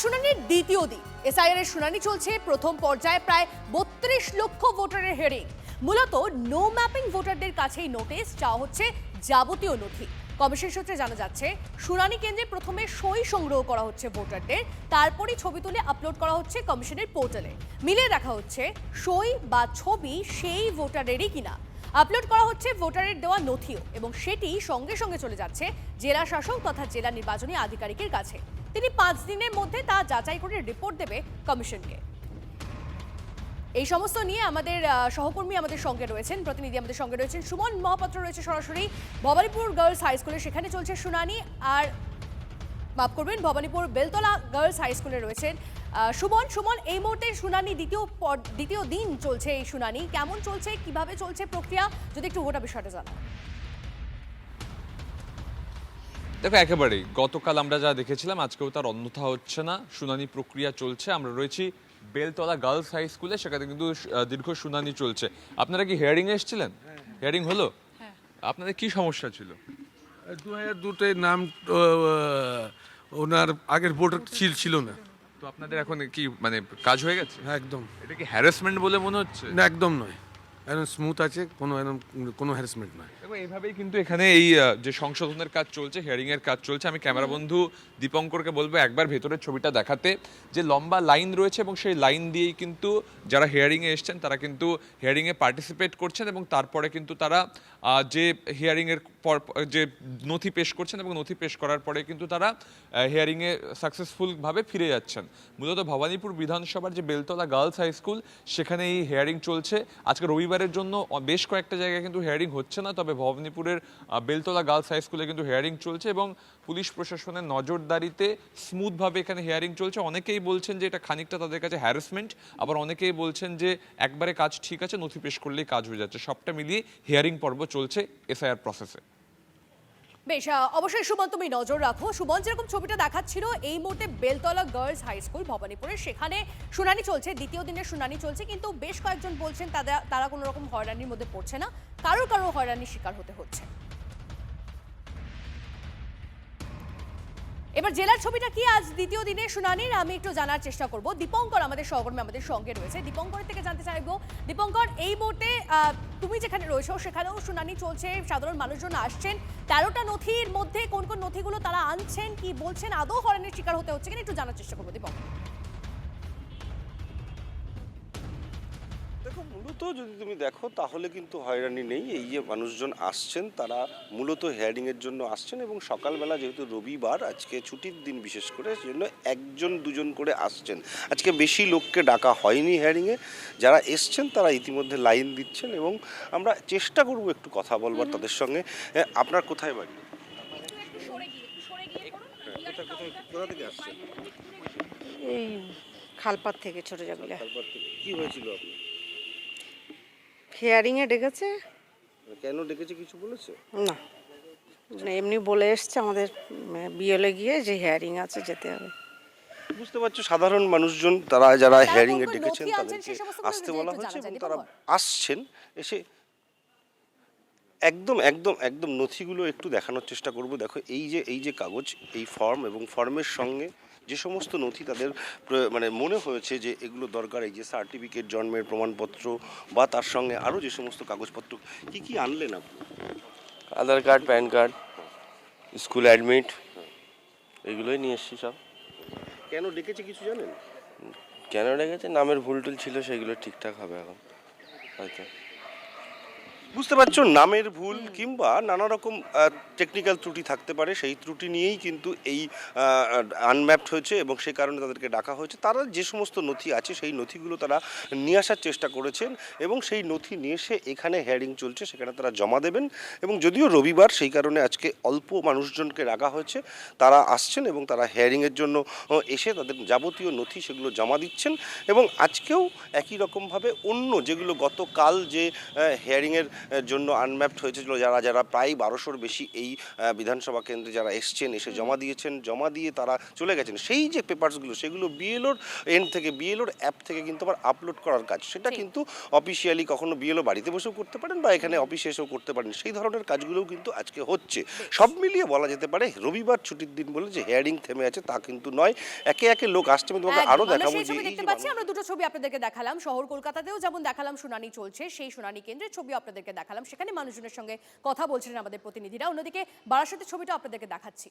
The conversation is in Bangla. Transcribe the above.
শুনানির দ্বিতীয় দিন এসআইআর এর শুনানি চলছে। প্রথম পর্যায়ে প্রায় ৩২ লক্ষ ভোটারের হিয়ারিং। মূলত নো ম্যাপিং ভোটারদের কাছেই নোটিশ চাওয়া হচ্ছে যাবতীয় নথি। কমিশন সূত্রে জানা যাচ্ছে, শুনানি কেন্দ্রে প্রথমে সই সংগ্রহ করা হচ্ছে ভোটারদের, তারপরই ছবি তুলে আপলোড করা হচ্ছে কমিশনের পোর্টালে। মিলিয়ে দেখা হচ্ছে সই বা ছবি সেই ভোটারেরই কিনা। আপলোড করা হচ্ছে ভোটারের দেওয়া নথিও, এবং সেটি সঙ্গে সঙ্গে চলে যাচ্ছে জেলা শাসক তথা জেলা নির্বাচনী আধিকারিকের কাছে। তিনি 5 দিনের মধ্যে তা যাচাই করে রিপোর্ট দেবে কমিশনকে। এই সমস্ত নিয়ে আমাদের সহকর্মী আমাদের সঙ্গে রয়েছেন, প্রতিনিধি আমাদের সঙ্গে রয়েছেন। সুমন মহাপাত্র রয়েছে সরাসরি ভবানীপুর গার্লস হাই স্কুলে, সেখানে চলছে শুনানি। আর মাফ করবেন, ভবানীপুর বেলতলা গার্লস হাই স্কুলে রয়েছেন সুমন। এই মুহূর্তে শুনানি দ্বিতীয় দিন চলছে। এই শুনানি কেমন চলছে, কিভাবে চলছে প্রক্রিয়া, যদি একটু গোটা বিষয়টা জানান। দেখো, একেবারেই গতকাল আমরা যা দেখেছিলাম আজকেও তার অন্যথা হচ্ছে না। শুনানি প্রক্রিয়া চলছে। আমরা রয়েছি বেলতলা গার্লস হাই স্কুলে, সেখানে কিন্তু দীর্ঘ শুনানি চলছে। আপনারা কি হিয়ারিং এসেছিলেন? হিয়ারিং হলো? আপনাদের কি সমস্যা ছিল? 2002-তে নাম ওনার আগের ভোটার ছিল না। তো আপনাদের এখন কি মানে কাজ হয়ে গেছে? হ্যাঁ, একদম। এটা কি হ্যারাসমেন্ট বলে মনে হচ্ছে? না, একদম নয়, একদম স্মুথ আছে, কোনো হ্যারাসমেন্ট নয়। দেখো, এইভাবেই কিন্তু এখানে এই যে সংশোধনের কাজ চলছে, হিয়ারিং এর কাজ চলছে। আমি ক্যামেরা বন্ধু দীপঙ্করকে বলবো একবার ভেতরের ছবিটা দেখাতে, যে লম্বা লাইন রয়েছে এবং সেই লাইন দিয়েই কিন্তু যারা হিয়ারিং এ এসছেন তারা কিন্তু হিয়ারিং এ পার্টিসিপেট করছেন, এবং তারপরে কিন্তু তারা যে হিয়ারিং এর পর যে নথি পেশ করছেন এবং নথি পেশ করার পরে কিন্তু তারা হিয়ারিং এ সাকসেসফুল ভাবে ফিরে যাচ্ছেন। মূলত ভবানীপুর বিধানসভার যে বেলতলা গার্লস হাই স্কুল, সেখানে এই হিয়ারিং চলছে। আজকে রবিবারের জন্য বেশ কয়েকটা জায়গায় কিন্তু হিয়ারিং হচ্ছে না, তবে ভবানীপুরের বেলতলা গার্লস হাই স্কুলে কিন্তু হিয়ারিং চলছে এবং পুলিশ প্রশাসনের নজরদারিতে স্মুথভাবে এখানে হিয়ারিং চলছে। অনেকেই বলছেন যে এটা খানিকটা তাদের কাছে হ্যারাসমেন্ট, আবার অনেকেই বলছেন যে একবারে কাজ ঠিক আছে, নথি পেশ করলেই কাজ হয়ে যাচ্ছে। সবটা মিলিয়ে হিয়ারিং পর্ব চলছে এসআইআর প্রসেসে। বেশ, অবশ্যই সুমন তুমি নজর রাখো। সুমন, যেরকম ছবিটা দেখাচ্ছিল, এই মুহূর্তে বেলতলা গার্লস হাই স্কুল ভবানীপুরে, সেখানে শুনানি চলছে, দ্বিতীয় দিনের শুনানি চলছে। কিন্তু বেশ কয়েকজন বলছেন তারা কোনো রকম হয়রানির মধ্যে পড়ছে না, কারো হয়রানির শিকার হতে হচ্ছে। এবার জেলার ছবিটা কি আজ দ্বিতীয় দিনে শুনানির, আমি একটু জানার চেষ্টা করব। দীপঙ্কর আমাদের সহকর্মী আমাদের সঙ্গে রয়েছে, দীপঙ্করের থেকে জানতে চাইবো। দীপঙ্কর, এই মুহূর্তে তুমি যেখানে রয়েছো সেখানেও শুনানি চলছে, সাধারণ মানুষজন আসছেন। 13টা নথির মধ্যে কোন কোন নথিগুলো তারা আনছেন, কি বলছেন, আদৌ হয়রানির শিকার হতে হচ্ছে কিনা একটু জানার চেষ্টা করবো দীপঙ্কর। দেখো, মূলত যদি তুমি দেখো তাহলে কিন্তু হয়রানি নেই। এই যে মানুষজন আসছেন তারা মূলত হিয়ারিংয়ের জন্য আসছেন, এবং সকালবেলা যেহেতু রবিবার, আজকে ছুটির দিন বিশেষ করে, সেজন্য 1-2 করে আসছেন। আজকে বেশি লোককে ডাকা হয়নি হিয়ারিংয়ে। যারা এসছেন তারা ইতিমধ্যে লাইন দিচ্ছেন, এবং আমরা চেষ্টা করব একটু কথা বলবার তাদের সঙ্গে। আপনার কোথায় বাড়ি? কোথা থেকে আসছেন? এই খালপাত থেকে, ছোট জাগুলিয়া। কি হয়েছিল আপনার? হিয়ারিংয়ে ডেকেছে। কেন ডেকেছে কিছু বলেছে? না, মানে এমনি বলে এসছে আমাদের বিএলএ গিয়ে যে হিয়ারিং আছে, যেতে হবে। বুঝতে পারছো, সাধারণ মানুষজন যারা তারা হিয়ারিং এ কোন কোন ডেকেছেন নথি আনছেন তাদেরকে সেই সমস্তগুলো আসতে যদি বলা একটু হয়েছে, জানা এবং যায়, তারা দীপঙ্কর। আসছেন। এসে একদম একদম একদম নথিগুলো একটু দেখানোর চেষ্টা করব। দেখো, এই যে কাগজ, এই ফর্ম, এবং ফর্মের সঙ্গে যে সমস্ত নথি তাদের মানে মনে হয়েছে যে এগুলো দরকার, এই যে সার্টিফিকেট, জন্মের প্রমাণপত্র, বা তার সঙ্গে আরও যে সমস্ত কাগজপত্র, কি আনলেন আপনি? Aadhaar card, PAN card, school admit, এগুলোই নিয়ে এসছি সব। কেন ডেকেছে কিছু জানেন? কেন রেখেছে? নামের ভুল টুল ছিল, সেগুলো ঠিকঠাক হবে এখন হয়তো। বুঝতে পারছো, নামের ভুল কিংবা নানা রকম টেকনিক্যাল ত্রুটি থাকতে পারে, সেই ত্রুটি নিয়েই কিন্তু এই আনম্যাপড হয়েছে, এবং সেই কারণে তাদেরকে ডাকা হয়েছে। তারা যে সমস্ত নথি আছে সেই নথিগুলো তারা নিয়ে আসার চেষ্টা করেছেন, এবং সেই নথি নিয়ে এসে এখানে হিয়ারিং চলছে, সেখানে তারা জমা দেবেন। এবং যদিও রবিবার, সেই কারণে আজকে অল্প মানুষজনকে ডাকা হয়েছে, তারা আসছেন এবং তারা হিয়ারিংয়ের জন্য এসে তাদের যাবতীয় নথি সেগুলো জমা দিচ্ছেন। এবং আজকেও একই রকমভাবে অন্য যেগুলো গতকাল যে হিয়ারিংয়ের জন্য আনম্যাপড হয়েছিল, যারা যারা প্রায় 1200-র বেশি এই বিধানসভা কেন্দ্রে যারা এসছেন, এসে জমা দিয়েছেন, জমা দিয়ে তারা চলে গেছেন, সেই যে পেপারসগুলো সেগুলো বিএলওর এন্ড থেকে, বিএলওর অ্যাপ থেকে কিন্তু আবার আপলোড করার কাজ, সেটা কিন্তু অফিসিয়ালি কখনো বিএলও বাড়িতে বসেও করতে পারেন বা এখানে অফিসে এসেও করতে পারেন, সেই ধরনের কাজগুলোও কিন্তু আজকে হচ্ছে। সব মিলিয়ে বলা যেতে পারে রবিবার ছুটির দিন বলে যে হেয়ারিং থেমে আছে তা কিন্তু নয়, একে একে লোক আসছে। আমি তোমাকে আরো একদম। আমরা দেখাবো সেই যে ছবি এই দেখতে যে পাচ্ছি, আমরা দুটো ছবি আপনাদেরকে দেখালাম, শহর কলকাতাতেও যেমন দেখালাম শুনানি চলছে, সেই শুনানি কেন্দ্রের ছবি আপনাদেরকে দেখালাম, সেখানে মানুষজনের সঙ্গে কথা বলছিলেন আমাদের প্রতিনিধিরা। অন্যদিকে বারাসাতের ছবিটা আপনাদেরকে দেখাচ্ছি।